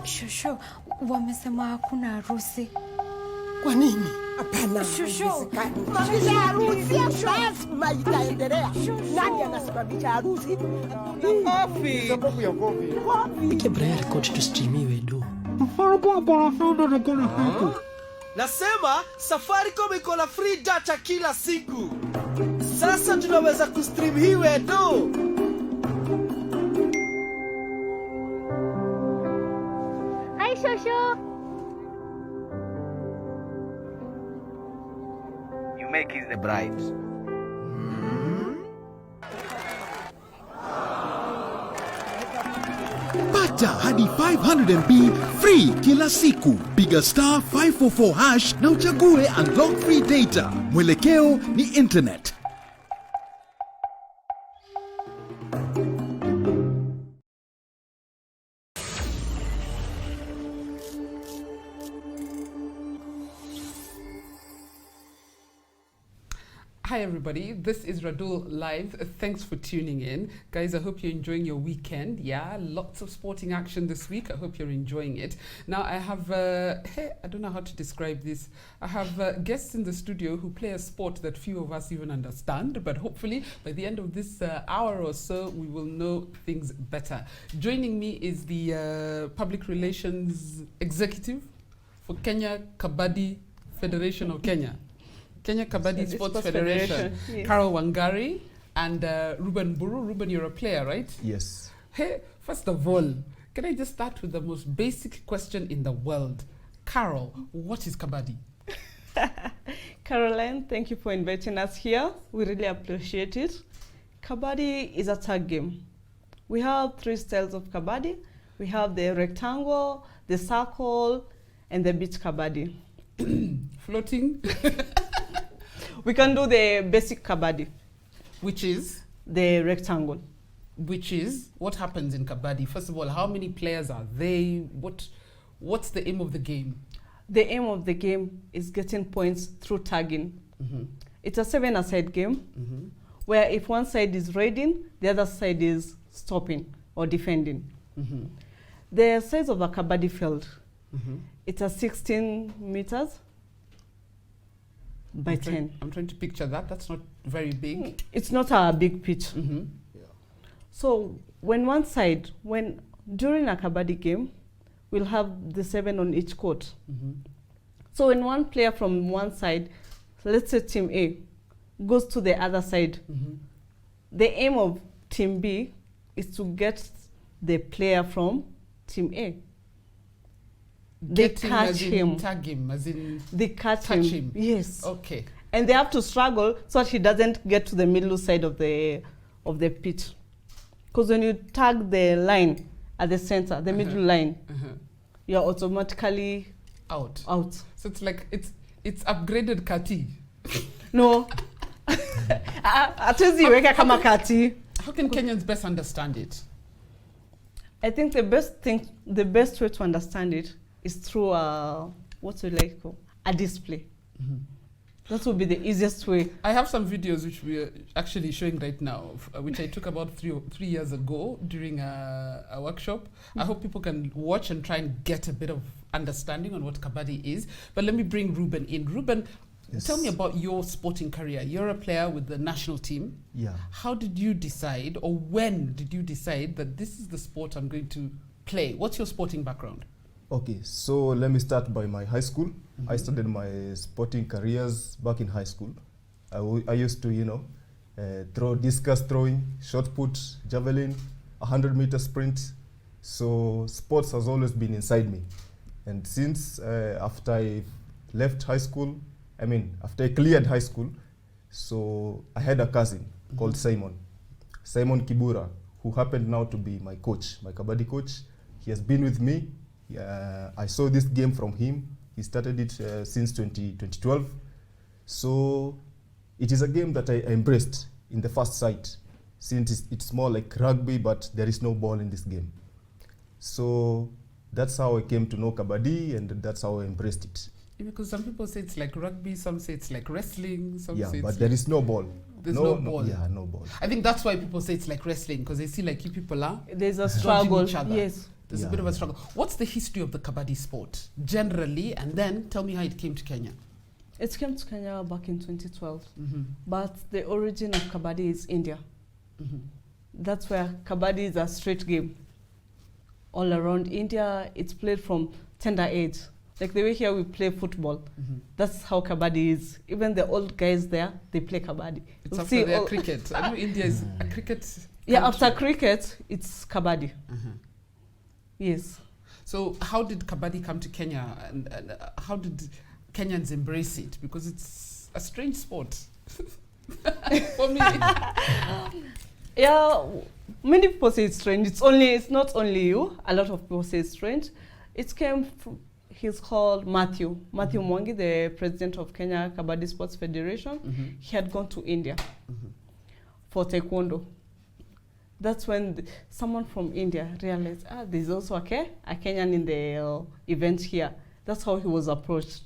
Shosho, wamesema hakuna harusi. Kwa nini? Hapana. Shosho. Mamisha harusi lazima itaendelea. Nani anasababisha harusi? Kofi. Sababu ya kofi. Ike Brian record tustrimiwe do. Nasema Safaricom iko na free data kila siku. Sasa tunaweza kustream hii wedo. Hi, Shosho. You make it the bribes. Pata hadi 500 MB free kila siku. Piga star 544 hash na uchague unlock free data. Mwelekeo ni internet. Hi everybody, this is Radull live. Thanks for tuning in. Guys, I hope you're enjoying your weekend. Yeah, lots of sporting action this week. I hope you're enjoying it. Now I have, I don't know how to describe this. I have guests in the studio who play a sport that few of us even understand, but hopefully by the end of this hour or so, we will know things better. Joining me is the Public Relations Executive for Kenya Kabaddi Federation of Kenya. Kenya Kabaddi Sports Federation. Yes. Carol Wangari and Reuben Mburu. Reuben, you're a player, right? Yes. Hey, first of all, can I just start with the most basic question in the world? Carol, what is Kabaddi? Caroline, thank you for inviting us here. We really appreciate it. Kabaddi is a tag game. We have 3 styles of Kabaddi. We have the rectangle, the circle, and the beach Kabaddi. Floating? We can do the basic Kabaddi. Which is? The rectangle. Which is? What happens in Kabaddi? First of all, how many players are they? What's the aim of the game? The aim of the game is getting points through tagging. It's a 7-a-side game where if one side is raiding, the other side is stopping or defending. The size of a Kabaddi field, it's a 16 meters by 10. I'm trying to picture that. That's not very big. It's not a big pitch. So when one side, during a Kabaddi game, we'll have the 7 on each court. So when one player from one side, let's say team A, goes to the other side, the aim of team B is to get the player from team A. They catch him. Tag him, as in They catch touch him. him. Yes. Okay. And they have to struggle so that he doesn't get to the middle side of the pitch. Because when you tag the line at the center, the middle line, you're automatically out. So it's like it's upgraded kati. No. Hatuwezi weka kama kati. How can Kenyans best understand it? I think the best way to understand it is through what we like call a display. That would be the easiest way. I have some videos which we are actually showing right now, which I took about 3 years ago during a workshop. I hope people can watch and try and get a bit of understanding on what Kabaddi is. But let me bring Reuben in. Reuben, tell me about your sporting career. You're a player with the national team. Yeah. How did you decide, or when did you decide that this is the sport I'm going to play? What's your sporting background? Okay, so let me start by my high school. I started my sporting careers back in high school. I used to, throw discus throwing, shot put, javelin, 100-meter sprint. So sports has always been inside me. And since after I left high school, after I cleared high school, so I had a cousin called Simon Kibura, who happened now to be my coach, my Kabaddi coach. He has been with me. I saw this game from him. He started it since 2012. So it is a game that I embraced in the first sight, since it's more like rugby, but there is no ball in this game. So that's how I came to know Kabaddi, and that's how I embraced it. Because some people say it's like rugby, some say it's like wrestling, some say it's but there is no ball. There's no ball. Yeah, no ball. I think that's why people say it's like wrestling, because they see like you people are There's a struggle. each other. Yes. There's a bit of a struggle. What's the history of the Kabaddi sport generally, and then tell me how it came to Kenya? It came to Kenya back in 2012, but the origin of Kabaddi is India. That's where Kabaddi is a street game. All around India, it's played from tender age. Like the way here we play football, that's how Kabaddi is. Even the old guys there, they play Kabaddi. It's after their cricket. I know India is a cricket Yeah, country. after cricket, it's Kabaddi. Yes. So how did Kabaddi come to Kenya, and how did Kenyans embrace it? Because it's a strange sport for me. Yeah, many people say it's strange. It's not only you. A lot of people say it's strange. It came from, he's called Matthew Mwangi, the president of Kenya Kabaddi Sports Federation. He had gone to India for taekwondo. That's when someone from India realized, there's also a Kenyan in the event here. That's how he was approached.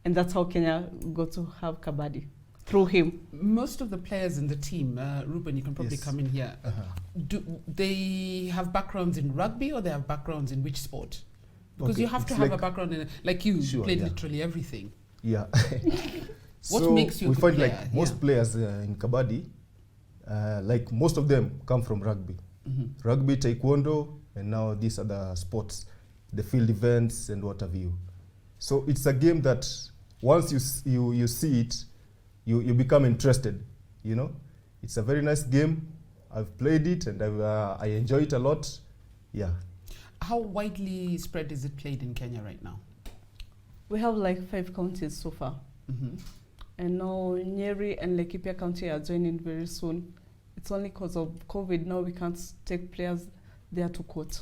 And that's how Kenya got to have Kabaddi, through him. Most of the players in the team, Reuben, you can probably come in here. Do they have backgrounds in rugby, or they have backgrounds in which sport? Because you have to have a background in, like you played literally everything. Yeah. What makes you a we good find player? like most players in Kabaddi, like most of them come from rugby. Rugby, taekwondo, and now these other sports, the field events and what have you. So it's a game that once you see it, you become interested, you know. It's a very nice game. I've played it and I enjoy it a lot. Yeah. How widely spread is it played in Kenya right now? We have like 5 counties so far. And now Nyeri and Laikipia County are joining very soon. It's only because of COVID now we can't take players there to court.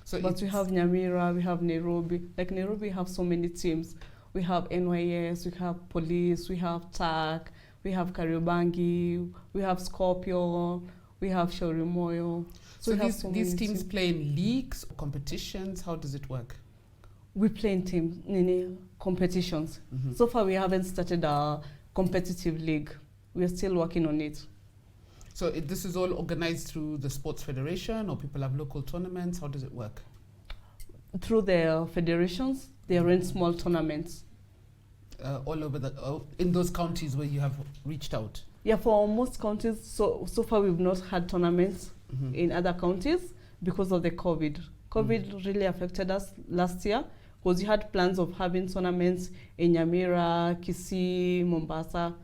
So but we have Nyamira, we have Nairobi. Like Nairobi, we have so many teams. We have NYS, we have police, we have TAC, we have Kariobangi, we have Scorpion, we have Shorimoyo. So these teams play in leagues, competitions. How does it work? We play in teams, in competitions. So far, we haven't started a competitive league. We're still working on it. So this is all organized through the sports federation, or people have local tournaments? How does it work? Through the federations, they run small tournaments. All over in those counties where you have reached out? Yeah, for most counties, so far we've not had tournaments in other counties because of the COVID. COVID really affected us last year because we had plans of having tournaments in Nyamira, Kisii, Mombasa,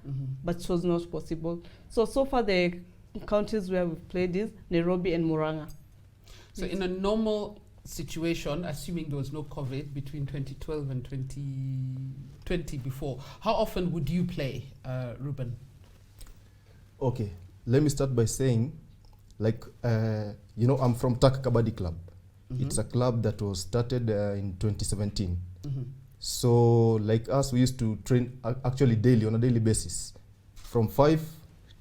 but it was not possible. So far the counties where we've played is Nairobi and Murang'a. So in a normal situation, assuming there was no COVID between 2012 and 2020 before, how often would you play, Reuben? Okay, let me start by saying, like, you know, I'm from TAC Kabaddi Club. It's a club that was started in 2017. So, like us, we used to train actually daily, on a daily basis, from 5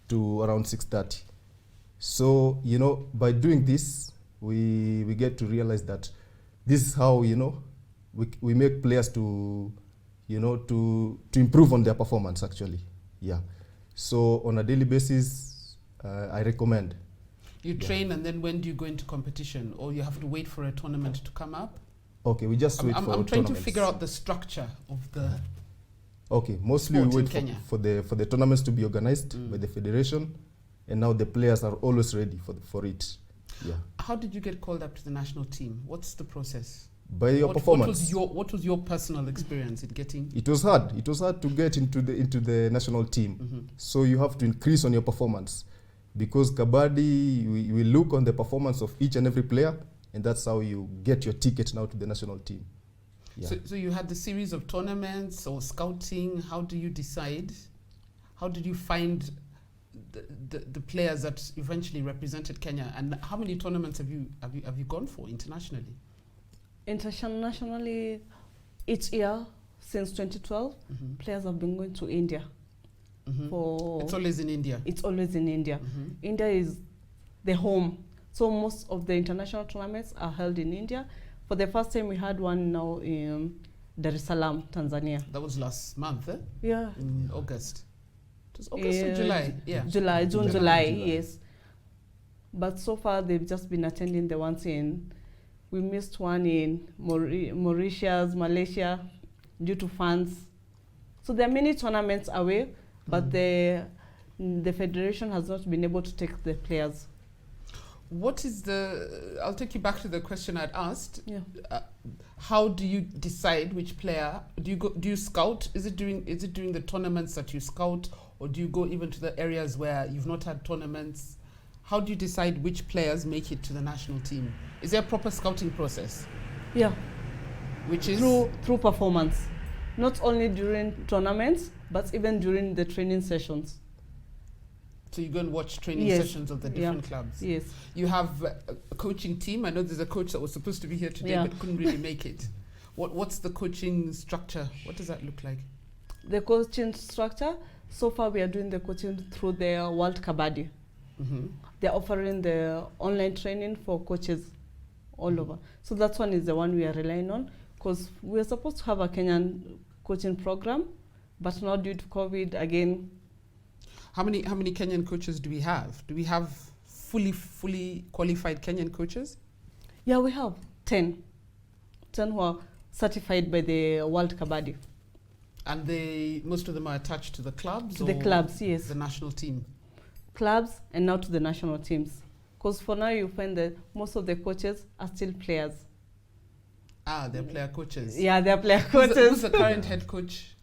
to around 6:30. So, you know, by doing this, we get to realize that this is how, you know, we make players to, you know, to improve on their performance actually. Yeah. So on a daily basis, I recommend. You train and then when do you go into competition, or you have to wait for a tournament to come up? Okay, we just wait for I'm trying to figure out the structure of the Okay, mostly we wait for the tournaments to be organized by the federation, and now the players are always ready for it. Yeah. How did you get called up to the national team? What's the process? By your performance. What was your personal experience in getting? It was hard. It was hard to get into the national team. So you have to increase on your performance, because Kabaddi, we look on the performance of each and every player, and that's how you get your ticket now to the national team. Yeah. So you had the series of tournaments or scouting. How do you decide? How did you find the players that eventually represented Kenya, and how many tournaments have you gone for internationally? Internationally, each year since 2012, players have been going to India. It's always in India. It's always in India. India is the home, so most of the international tournaments are held in India. For the first time, we had one now in Dar es Salaam, Tanzania. That was last month, eh? Yeah. In August. It was August or July? Yeah. July, July, yes. But so far, they've just been attending the ones in We missed one in Mauritius, Malaysia, due to funds. So there are many tournaments away, but the federation has not been able to take the players. What is I'll take you back to the question I'd asked. Yeah. How do you decide which player? Do you scout? Is it during the tournaments that you scout, or do you go even to the areas where you've not had tournaments? How do you decide which players make it to the national team? Is there a proper scouting process? Yeah. Which is? Through performance. Not only during tournaments, but even during the training sessions. So you go and watch training sessions of the different clubs? Yes. You have a coaching team. I know there's a coach that was supposed to be here today but couldn't really make it. What's the coaching structure? What does that look like? The coaching structure, so far we are doing the coaching through the World Kabaddi. They're offering the online training for coaches all over. So that one is the one we are relying on, because we are supposed to have a Kenyan coaching program, but now due to COVID again. How many Kenyan coaches do we have? Do we have fully qualified Kenyan coaches? Yeah, we have 10 who are certified by the World Kabaddi. And most of them are attached to the clubs? To the clubs, yes. The national team? Clubs and now to the national teams. Because for now you find that most of the coaches are still players. Ah, they're player coaches. Yeah, they're player coaches. Who's the current head coach?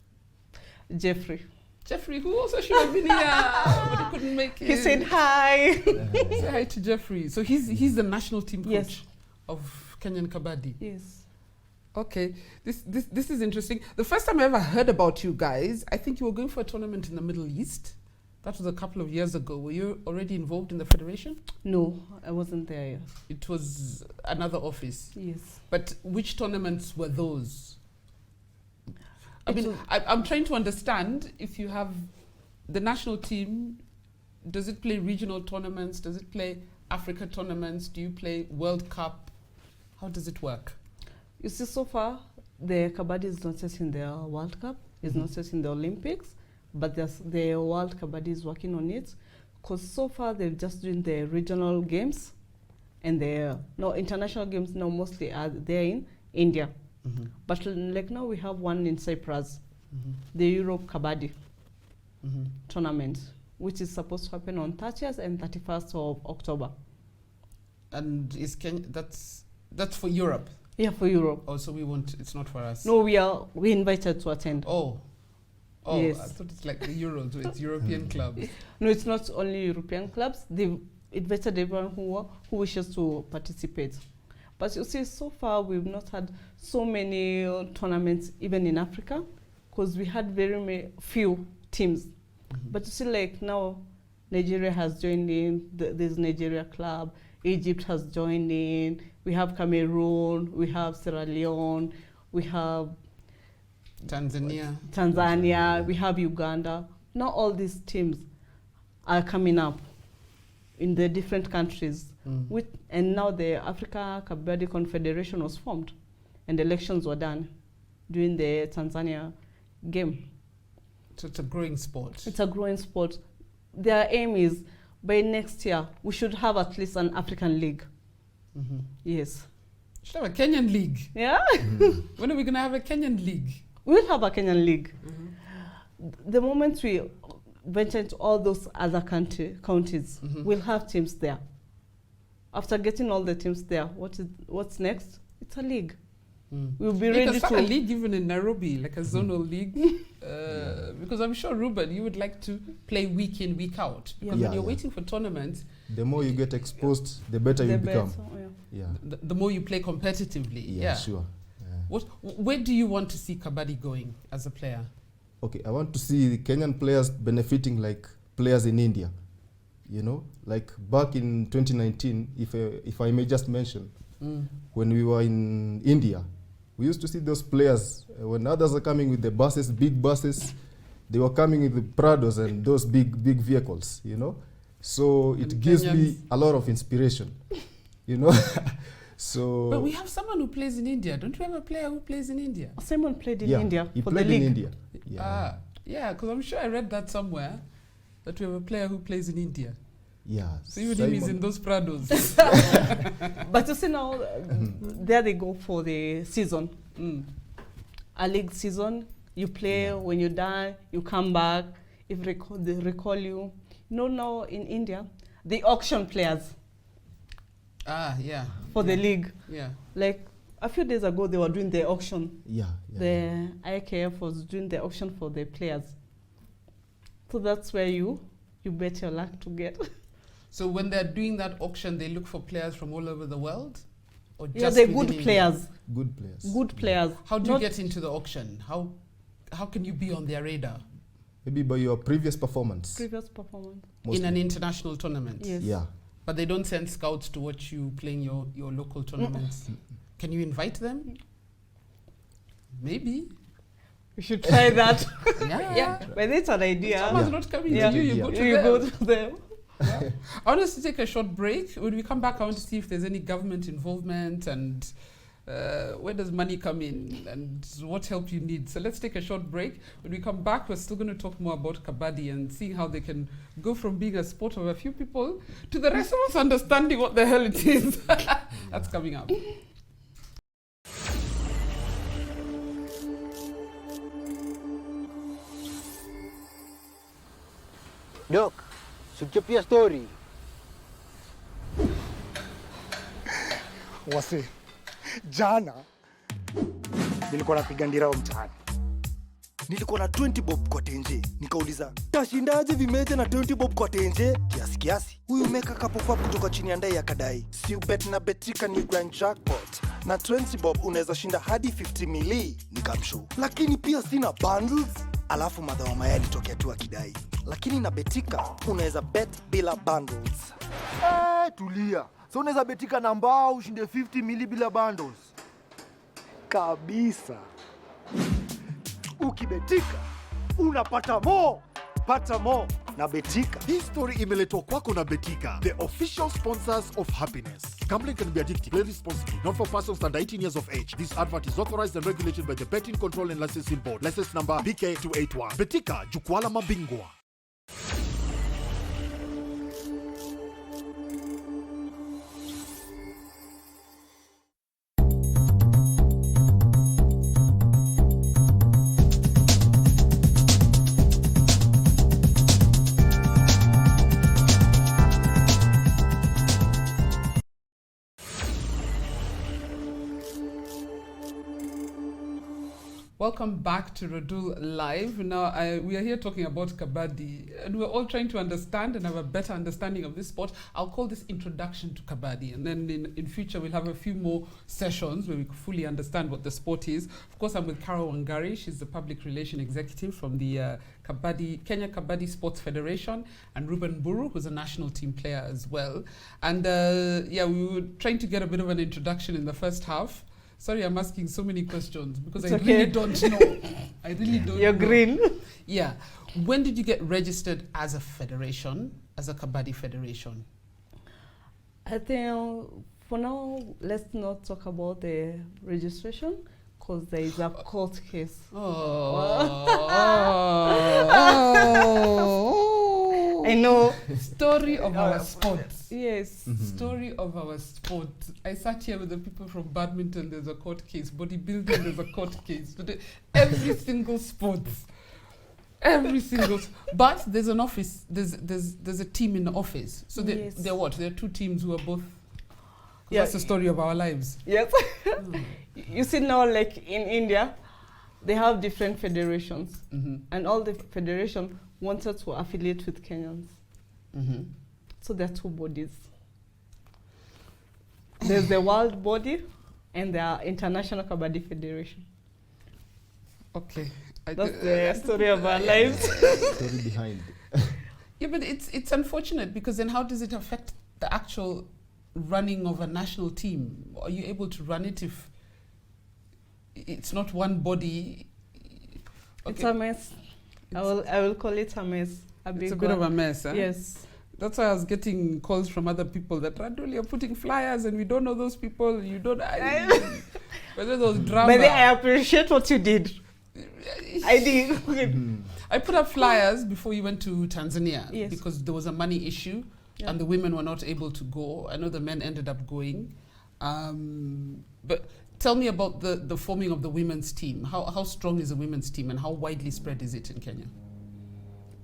Jeffrey, who also should have been here, but he couldn't make it. He said hi. Say hi to Jeffrey. So he's the national team coach of Kenyan Kabaddi. Yes. Okay, this is interesting. The first time I ever heard about you guys, I think you were going for a tournament in the Middle East. That was a couple of years ago. Were you already involved in the federation? No, I wasn't there yet. It was another office? Yes. But which tournaments were those? I'm trying to understand if you have the national team, does it play regional tournaments? Does it play Africa tournaments? Do you play World Cup? How does it work? You see, so far, the Kabaddi is not set in the World Cup, it's not set in the Olympics, but the World Kabaddi is working on it. Because so far, they're just doing the regional games, and international games now mostly are there in India. But like now we have one in Cyprus, the Europe Kabaddi tournament, which is supposed to happen on 30th and 31st of October. And that's for Europe? Yeah, for Europe. Oh, so it's not for us? No, we invited to attend. Oh, yes. I thought it's like the Euros, so it's European clubs. No, it's not only European clubs. They've invited everyone who wishes to participate. But you see, so far we've not had so many tournaments even in Africa, because we had very few teams. But you see, like now, Nigeria has joined in. There's Nigeria club. Egypt has joined in. We have Cameroon. We have Sierra Leone. We have Tanzania. We have Uganda. Now all these teams are coming up in the different countries. And now the Africa Kabaddi Confederation was formed, and elections were done during the Tanzania game. So it's a growing sport. It's a growing sport. Their aim is by next year we should have at least an African league. Yes. We should have a Kenyan league. Yeah. When are we going to have a Kenyan league? We'll have a Kenyan league. The moment we venture into all those other counties, we'll have teams there. After getting all the teams there, what's next? It's a league. We'll be ready to start a league even in Nairobi, like a zonal league. Because I'm sure, Reuben, you would like to play week in, week out. Because when you're waiting for tournaments, the more you get exposed, the better you become. The more you play competitively. Yeah, sure. Where do you want to see Kabaddi going as a player? Okay, I want to see the Kenyan players benefiting like players in India. You know, like back in 2019, if I may just mention, when we were in India, we used to see those players, when others are coming with the buses, big buses, they were coming with the Prados and those big vehicles, you know. So it gives me a lot of inspiration, you know. So. But we have someone who plays in India. Don't we have a player who plays in India? Someone played in India. He for played the league. in India. Yeah, because I'm sure I read that somewhere, that we have a player who plays in India. Yeah. So even him is in those Prados. But you see now, there they go for the season. A league season, you play, when you're done, you come back, if they recall you. Now in India, they auction players. For the league. Yeah. Like a few days ago, they were doing the auction. The IKF was doing the auction for the players. So that's where you bet your luck to get. So when they're doing that auction, they look for players from all over the world? Or just they're within good players. Good players. Good players. How do you get into the auction? How can you be on their radar? Maybe by your previous performance. In an international tournament? Yes. Yeah. But they don't send scouts to watch you playing your local tournaments? Can you invite them? Maybe. We should try that. Yeah. But it's an idea. Someone's not coming to you, you go to them. Yeah. I want us to take a short break. When we come back, I want to see if there's any government involvement and where does money come in and what help you need. So let's take a short break. When we come back, we're still going to talk more about Kabaddi and seeing how they can go from being a sport of a few people to the rest of us understanding what the hell it is. That's coming up. Doc, suchapia story. Wase, jana nilikuwa napiga ndirao mtaani. Nilikuwa na 20 bob kwa tenje. Nikauliza, tashindaje vimeja na 20 bob kwa tenje? Kiasi. Huyu meka kapopa kutoka chini ya ndai ya kadai. Si ubet na betika ni grand jackpot. Na 20 bob unaweza shinda hadi 50 mili. Nikamshow. Lakini pia sina bundles. Alafu madhawa maya litokea tu akidai. Lakini na betika unaweza bet bila bundles. Tulia. So unaweza betika na mbao ushinde 50 mili bila bundles. Kabisa. Ukibetika unapata more. Pata more na betika. Hii story imeletwa kwako na Betika, the official sponsors of happiness. Gambling can be addictive. Play responsibly. Not for persons under 18 years of age. This advert is authorized and regulated by the Betting Control and Licensing Board. License number BK281. Betika, jukwaa la mabingwa. Welcome back to Radull Live. Now, we are here talking about Kabaddi, and we're all trying to understand and have a better understanding of this sport. I'll call this Introduction to Kabaddi, and then in future we'll have a few more sessions where we fully understand what the sport is. Of course, I'm with Carol Wangari. She's the Public Relation Executive from the Kenya Kabaddi Sports Federation, and Reuben Mburu, who's a national team player as well. And we were trying to get a bit of an introduction in the first half. Sorry, I'm asking so many questions because I really don't know. I really don't know. You're green. Yeah. When did you get registered as a federation, as a Kabaddi federation? I think for now, let's not talk about the registration because there is a court case. I know. Story of our sport. Yes. Story of our sport. I sat here with the people from badminton, there's a court case. Bodybuilding, there's a court case. Every single sport. Every single. But there's an office, there's a team in the office. So they're what? There are two teams who are both. That's the story of our lives. Yes. You see now, like in India, they have different federations. And all the federations wanted to affiliate with Kenyans. So there are two bodies. There's the world body and the International Kabaddi Federation. Okay. That's the story of our lives. Story behind. Yeah, but it's unfortunate because then how does it affect the actual running of a national team? Are you able to run it if it's not one body? Okay. It's a mess. I will call it a mess. It's a bit of a mess, huh? Yes. That's why I was getting calls from other people that Radull, you're putting flyers and we don't know those people. You don't. Whether those drama. But I appreciate what you did. I did. I put up flyers before you went to Tanzania because there was a money issue. and the women were not able to go. I know the men ended up going. But tell me about the forming of the women's team. How strong is the women's team and how widely spread is it in Kenya?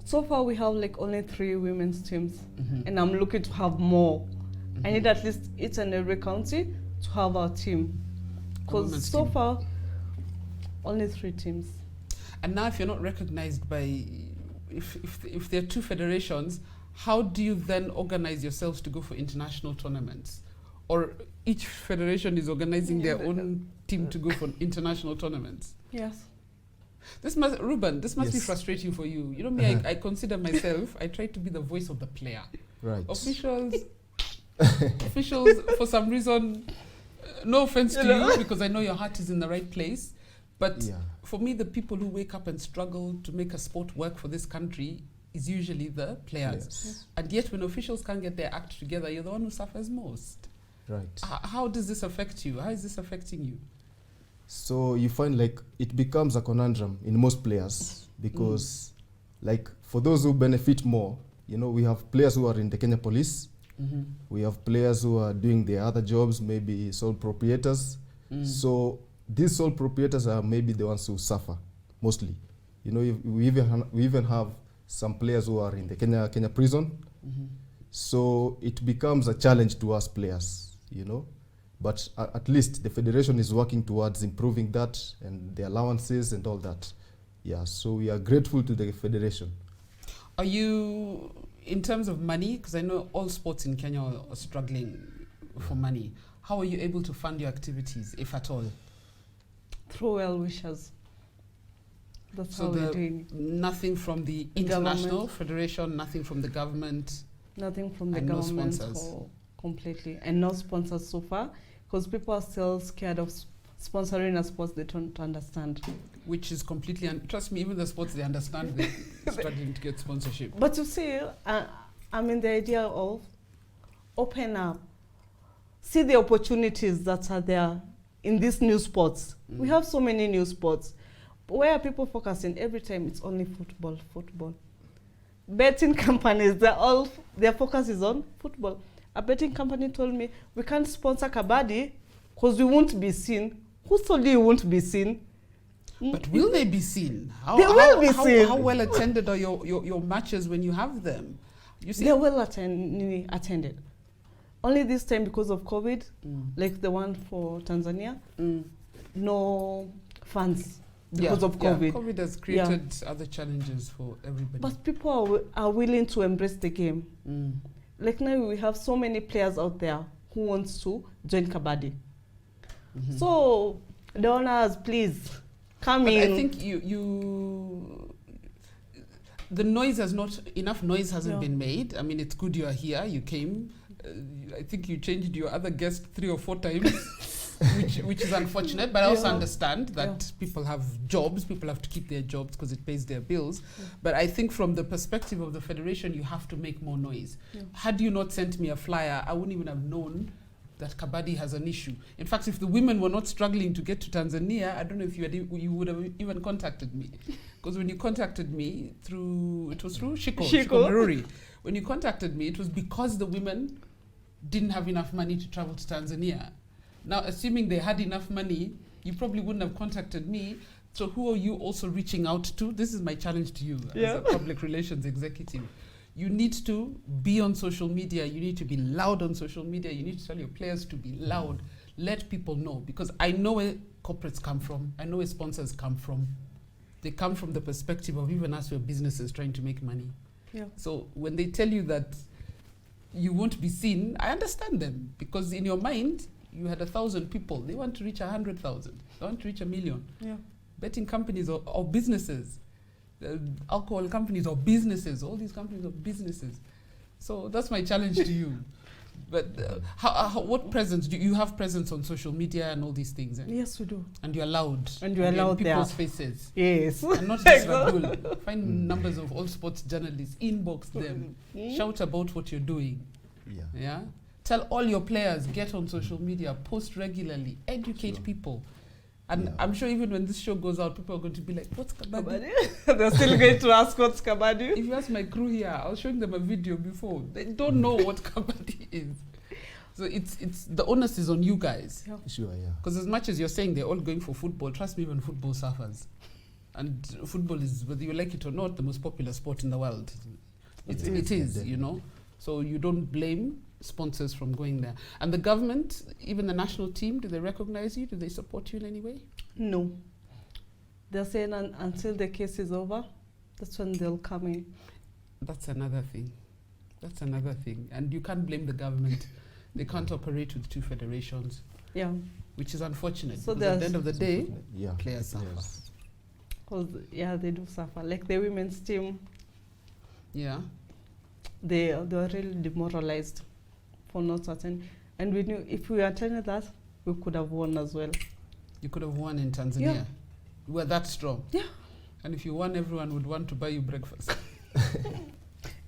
So far we have like only 3 women's teams, and I'm looking to have more. I need at least each and every county to have our team, because so far only 3 teams. And now if you're not recognized by, if there are 2 federations, how do you then organize yourselves to go for international tournaments? Or each federation is organizing their own team to go for international tournaments? Yes. Reuben, this must be frustrating for you. You know me, I consider myself, I try to be the voice of the player. Right. Officials, for some reason, no offense to you, because I know your heart is in the right place, but for me, the people who wake up and struggle to make a sport work for this country is usually the players. And yet when officials can't get their act together, you're the one who suffers most. Right. How does this affect you? How is this affecting you? So you find like it becomes a conundrum in most players, because like for those who benefit more, you know, we have players who are in the Kenya Police, we have players who are doing their other jobs, maybe sole proprietors. So these sole proprietors are maybe the ones who suffer mostly. You know, we even have some players who are in the Kenya prison. So it becomes a challenge to us players, you know. But at least the federation is working towards improving that and the allowances and all that. Yeah, so we are grateful to the federation. Are you, in terms of money, because I know all sports in Kenya are struggling for money, how are you able to fund your activities, if at all? Through well-wishers. That's how we're doing. Nothing from the international federation, nothing from the government? Nothing from the government. government. No sponsors? Completely. And no sponsors so far, because people are still scared of sponsoring a sport they don't understand. Which is completely, trust me, even the sports they understand, they're struggling to get sponsorship. But you see, I mean, the idea of open up, see the opportunities that are there in these new sports. We have so many new sports. But where are people focusing? Every time it's only football. Betting companies, their focus is on football. A betting company told me, we can't sponsor Kabaddi because we won't be seen. Who told you won't be seen? But will they be seen? They will be seen. How well attended are your matches when you have them? You see, they're well attended. Only this time because of COVID, like the one for Tanzania, no fans because of COVID. COVID has created other challenges for everybody. But people are willing to embrace the game. Like now we have so many players out there who wants to join Kabaddi. So donors, please come in. I think the noise has not, enough noise hasn't been made. I mean, it's good you are here, you came. I think you changed your other guest 3 or 4 times, which is unfortunate, but I also understand that people have jobs, people have to keep their jobs because it pays their bills. But I think from the perspective of the federation, you have to make more noise. Had you not sent me a flyer, I wouldn't even have known that Kabaddi has an issue. In fact, if the women were not struggling to get to Tanzania, I don't know if you would have even contacted me. Because when you contacted me it was through Shiko Maruri. When you contacted me, it was because the women didn't have enough money to travel to Tanzania. Now, assuming they had enough money, you probably wouldn't have contacted me. So who are you also reaching out to? This is my challenge to you as a public relations executive. You need to be on social media. You need to be loud on social media. You need to tell your players to be loud. Let people know. Because I know where corporates come from. I know where sponsors come from. They come from the perspective of even us, your businesses trying to make money. So when they tell you that you won't be seen, I understand them. Because in your mind, you had 1,000 people. They want to reach 100,000. They want to reach 1 million. Betting companies or businesses. Alcohol companies or businesses, all these companies are businesses. So that's my challenge to you. But what presence? Do you have presence on social media and all these things? Yes, we do. And you're allowed. And you're allowed there. People's faces. Yes. And not just Radull. Find numbers of all sports journalists, inbox them, shout about what you're doing. Yeah. Tell all your players, get on social media, post regularly, educate people. And I'm sure even when this show goes out, people are going to be like, what's Kabaddi? They're still going to ask what's Kabaddi. If you ask my crew here, I was showing them a video before. They don't know what Kabaddi is. So it's the onus is on you guys. Yeah. Sure, yeah. Because as much as you're saying they're all going for football, trust me, even football suffers. And football is, whether you like it or not, the most popular sport in the world. It is, you know. So you don't blame sponsors from going there. And the government, even the national team, do they recognize you? Do they support you in any way? No. They're saying until the case is over, that's when they'll come in. That's another thing. That's another thing. And you can't blame the government. They can't operate with two federations. Yeah. Which is unfortunate. So because at the end of the day, yeah, players suffer. Because, yeah, they do suffer. Like the women's team. Yeah. They were really demoralized for not attending. And we knew if we attended that, we could have won as well. You could have won in Tanzania. Yeah. You were that strong. Yeah. And if you won, everyone would want to buy you breakfast.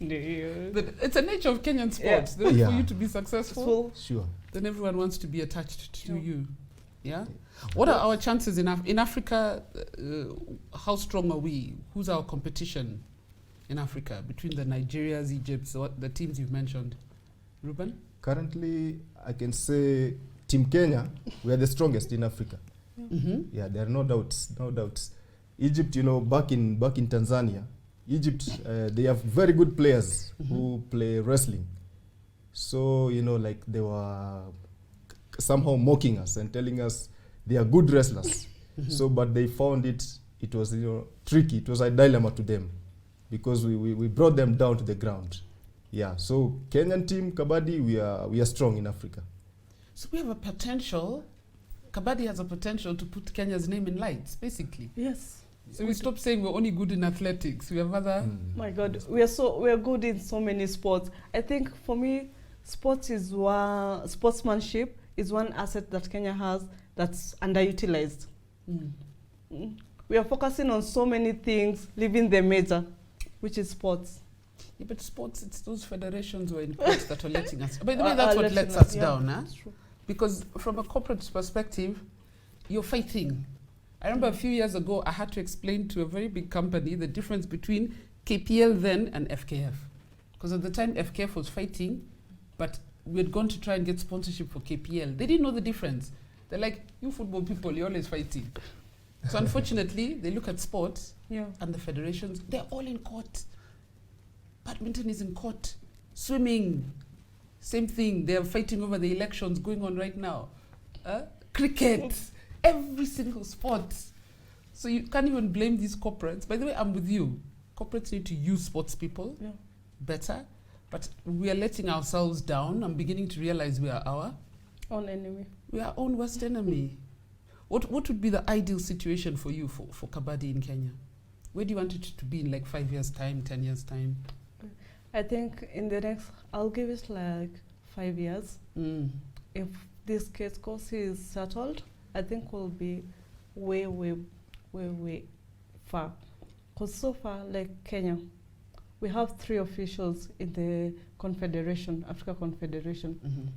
Yeah. But it's a nature of Kenyan sports. Yeah. Then for you to be successful, sure, then everyone wants to be attached to you. Yeah. What are our chances in Africa? How strong are we? Who's our competition in Africa between the Nigerias, Egypt, the teams you've mentioned? Reuben? Currently, I can say Team Kenya, we are the strongest in Africa. Yeah, there are no doubts, no doubts. Egypt, you know, back in Tanzania, Egypt, they have very good players who play wrestling. So, you know, like they were somehow mocking us and telling us they are good wrestlers. So, but they found it was, you know, tricky. It was a dilemma to them because we brought them down to the ground. Yeah, so Kenyan team, Kabaddi, we are strong in Africa. So we have a potential, Kabaddi has a potential to put Kenya's name in lights, basically. Yes. So we stop saying we're only good in athletics. We have other... My God, we are good in so many sports. I think for me, sportsmanship is one asset that Kenya has that's underutilized. We are focusing on so many things, leaving the major, which is sports. Yeah, but sports, it's those federations who are in court that are letting us... By the way, that's what lets us down, huh? Because from a corporate perspective, you're fighting. I remember a few years ago, I had to explain to a very big company the difference between KPL then and FKF. Because at the time, FKF was fighting, but we had gone to try and get sponsorship for KPL. They didn't know the difference. They're like, you football people, you're always fighting. So unfortunately, they look at sports and the federations, they're all in court. Badminton is in court. Swimming, same thing. They are fighting over the elections going on right now. Cricket, every single sport. So you can't even blame these corporates. By the way, I'm with you. Corporates need to use sports people better, but we are letting ourselves down. I'm beginning to realize we are our own enemy. We are our own worst enemy. What would be the ideal situation for you for Kabaddi in Kenya? Where do you want it to be in like 5 years' time, 10 years' time? I think in the next, I'll give it like 5 years. If this case is settled, I think we'll be way far. Because so far, like Kenya, we have 3 officials in the Confederation, Africa Confederation.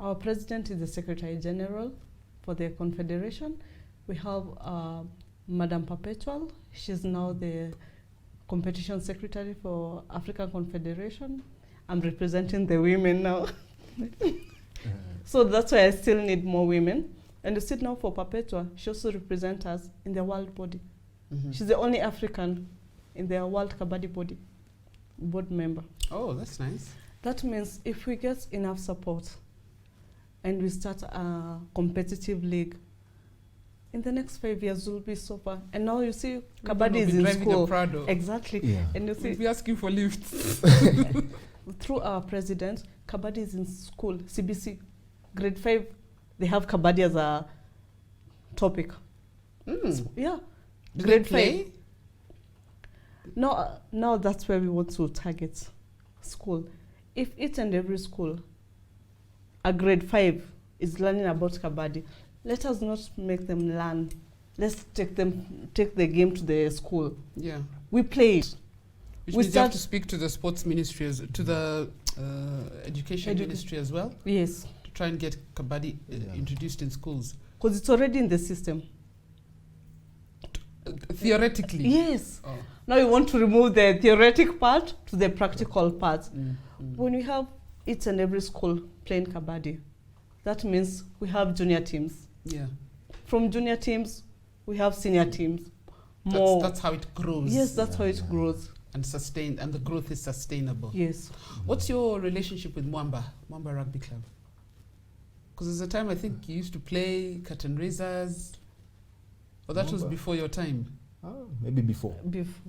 Our president is the Secretary General for the Confederation. We have Madam Perpetual. She's now the Competition Secretary for African Confederation. I'm representing the women now. So that's why I still need more women. And you see now for Perpetua, she also represents us in the world body. She's the only African in the World Kabaddi body, board member. Oh, that's nice. That means if we get enough support and we start a competitive league, in the next 5 years we'll be so far. And now you see Kabaddi is in school. Exactly. Yeah. And you see we'll be asking for lifts. Through our president, Kabaddi is in school, CBC. Grade 5, they have Kabaddi as a topic. Yeah. Grade 5. Now that's where we want to target school. If each and every school, a grade 5 is learning about Kabaddi, let us not make them learn. Let's take the game to the school. Yeah. We play it. Which means you have to speak to the sports ministry, to the education ministry as well? Yes. To try and get Kabaddi introduced in schools. Because it's already in the system. Theoretically? Yes. Oh. Now you want to remove the theoretic part to the practical part. When we have each and every school playing Kabaddi, that means we have junior teams. Yeah. From junior teams, we have senior teams. That's how it grows. Yes, that's how it grows. And sustained, and the growth is sustainable. Yes. What's your relationship with Mwamba Rugby Club? Because there's a time I think you used to play curtain raisers, but that was before your time. Maybe before.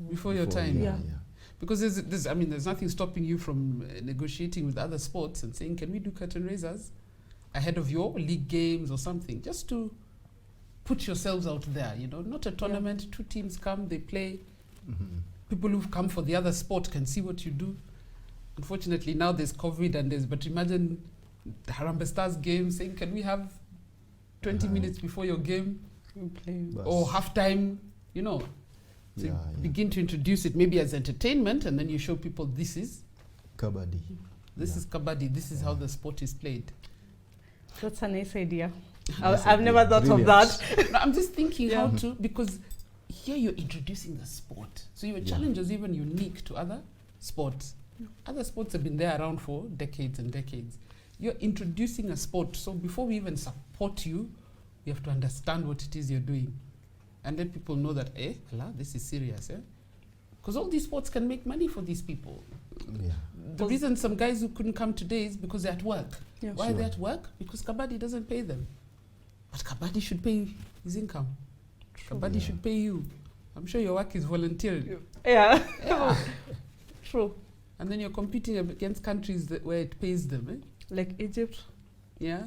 Before your time. Yeah. Because there's nothing stopping you from negotiating with other sports and saying, can we do curtain raisers ahead of your league games or something, just to put yourselves out there, not a tournament, 2 teams come, they play. People who've come for the other sport can see what you do. Unfortunately, now there's COVID but imagine the Harambee Stars game saying, can we have 20 minutes before your game? Or halftime, So begin to introduce it maybe as entertainment, and then you show people this is Kabaddi. This is Kabaddi. This is how the sport is played. That's a nice idea. I've never thought of that. No, I'm just thinking how to, because here you're introducing the sport. So your challenge is even unique to other sports. Other sports have been there around for decades and decades. You're introducing a sport. So before we even support you, we have to understand what it is you're doing. And let people know that, this is serious. Because all these sports can make money for these people. Yeah. The reason some guys who couldn't come today is because they're at work. Yeah. Why are they at work? Because Kabaddi doesn't pay them. But Kabaddi should pay his income. Kabaddi should pay you. I'm sure your work is volunteering. Yeah. True. And then you're competing against countries where it pays them. Like Egypt. Yeah.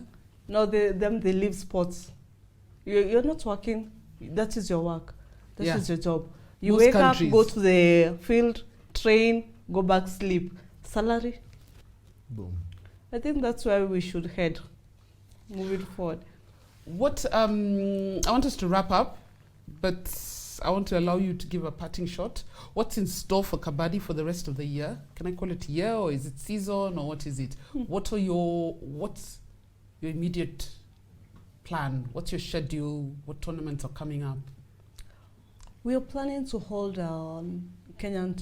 No, they leave sports. You're not working. That is your work. That is your job. You Most wake countries. up, go to the field, train, go back, sleep. Salary. Boom. I think that's where we should head moving forward. What I want us to wrap up, but I want to allow you to give a parting shot. What's in store for Kabaddi for the rest of the year? Can I call it year, or is it season, or what is it? What's your immediate plan? What's your schedule? What tournaments are coming up? We are planning to hold Kenyan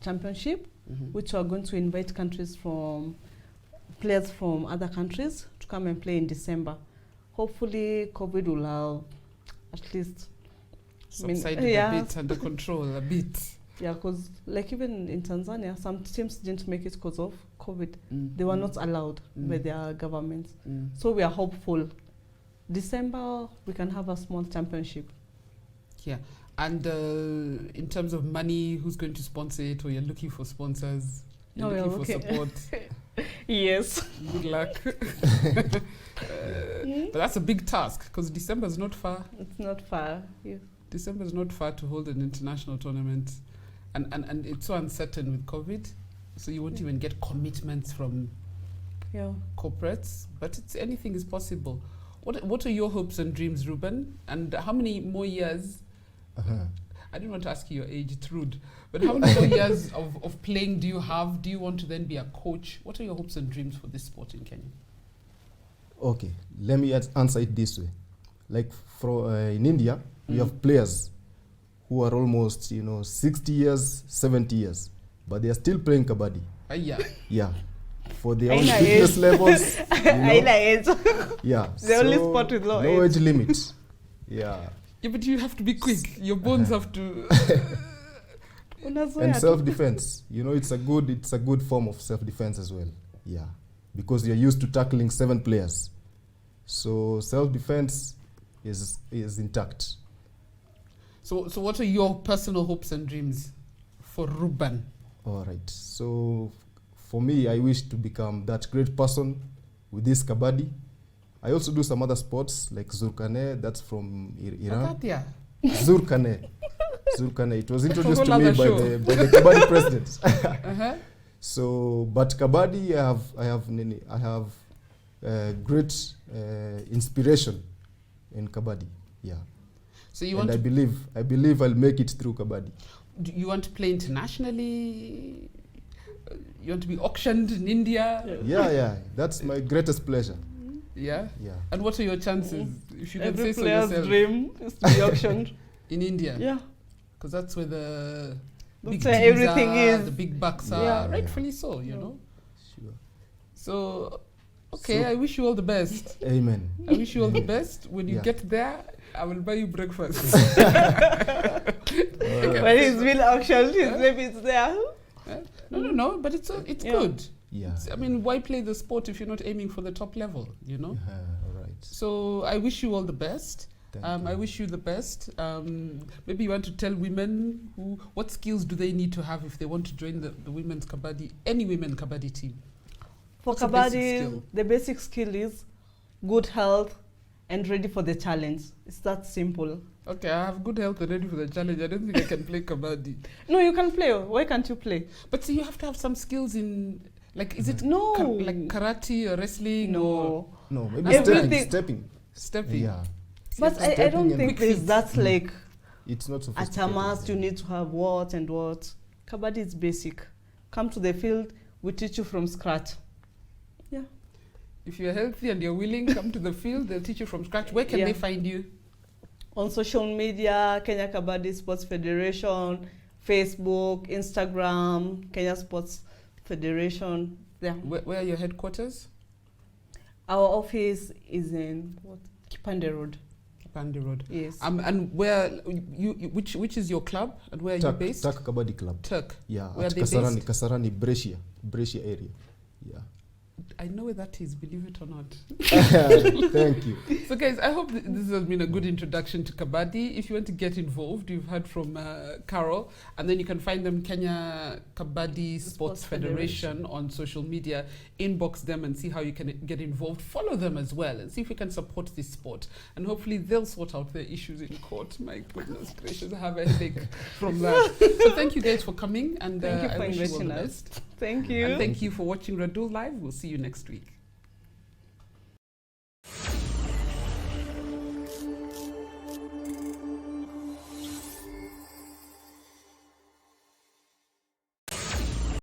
championship, which are going to invite players from other countries to come and play in December. Hopefully, COVID will have at least subsided a bit, under control a bit. Yeah, because like even in Tanzania, some teams didn't make it because of COVID. They were not allowed by their governments. So we are hopeful. December, we can have a small championship. Yeah. And in terms of money, who's going to sponsor it, or you're looking for sponsors? You're looking for support? Yes. Good luck. But that's a big task, because December is not far. It's not far. Yeah. December is not far to hold an international tournament. And it's so uncertain with COVID, so you won't even get commitments from corporates. But anything is possible. What are your hopes and dreams, Reuben? And how many more years? I didn't want to ask you your age, it's rude. But how many more years of playing do you have? Do you want to then be a coach? What are your hopes and dreams for this sport in Kenya? Okay, let me answer it this way. Like in India, we have players who are almost 60 years, 70 years, but they are still playing Kabaddi. Yeah. For their own fitness levels. Yeah. The only sport with low age limit. Yeah. Yeah, but you have to be quick. Your bones have to. And self-defense. It's a good form of self-defense as well. Yeah. Because you're used to tackling 7 players. So self-defense is intact. So what are your personal hopes and dreams for Reuben? All right. So for me, I wish to become that great person with this Kabaddi. I also do some other sports like Zurkane, that's from Iran. Zurkane. It was introduced to me by the Kabaddi president. So, but Kabaddi, I have great inspiration in Kabaddi. Yeah. So you and I believe I'll make it through Kabaddi. Do you want to play internationally? You want to be auctioned in India? Yeah. That's my greatest pleasure. Yeah? Yeah. And what are your chances? If you can Every say so player's yourself. dream is to be auctioned. In India? Yeah. Because that's where the big where teams everything are, is. the big bucks are. Yeah. Rightfully so, you know? Sure. So, okay, So- I wish you all the best. Amen. I wish you all the best. When you Yeah. get there, I will buy you breakfast. When he's been auctioned, his name is there. No, but it's good. Yeah. I mean, why play the sport if you're not aiming for the top level, you know? All right. So I wish you all the best. I wish you the best. Maybe you want to tell women what skills do they need to have if they want to join the women's kabaddi, any women kabaddi team? For What's the basic kabaddi, skill? the basic skill is good health and ready for the challenge. It's that simple. Okay, I have good health and ready for the challenge. I don't think I can play kabaddi. No, you can play. Why can't you play? But see, you have to have some skills in, like, is it No. like karate or wrestling? No. Or No, maybe Everything- stepping. Yeah. But I Stepping don't and think quick feet. that's like It's not at sophisticated. a must you need to have what and what. Kabaddi is basic. Come to the field, we teach you from scratch. Yeah. If you're healthy and you're willing, come to the field, they'll teach you from scratch. Where can Yeah. they find you? On social media, Kenya Kabaddi Sports Federation, Facebook, Instagram, Kenya Sports Federation. Yeah. Where are your headquarters? Our office is in Kipande Road. Kipande Road. Yes. And where which is your club and where are you based? Turk Kabaddi Club. Turk. Yeah, Where at are they Kasarani, based? Kasarani, Brescia area. Yeah. I know where that is, believe it or not. Thank you. So guys, I hope this has been a good introduction to Kabaddi. If you want to get involved, you've heard from Carol, and then you can find them Kenya Kabaddi Sports Federation on social media. Inbox them and see how you can get involved. Follow them as well and see if we can support this sport. And hopefully they'll sort out their issues in court. My goodness gracious, I have a headache from that. So thank you guys for coming, and Thank you for I wish you all the inviting us. best. Thank you. And thank you for watching Radull Live. We'll see you next week.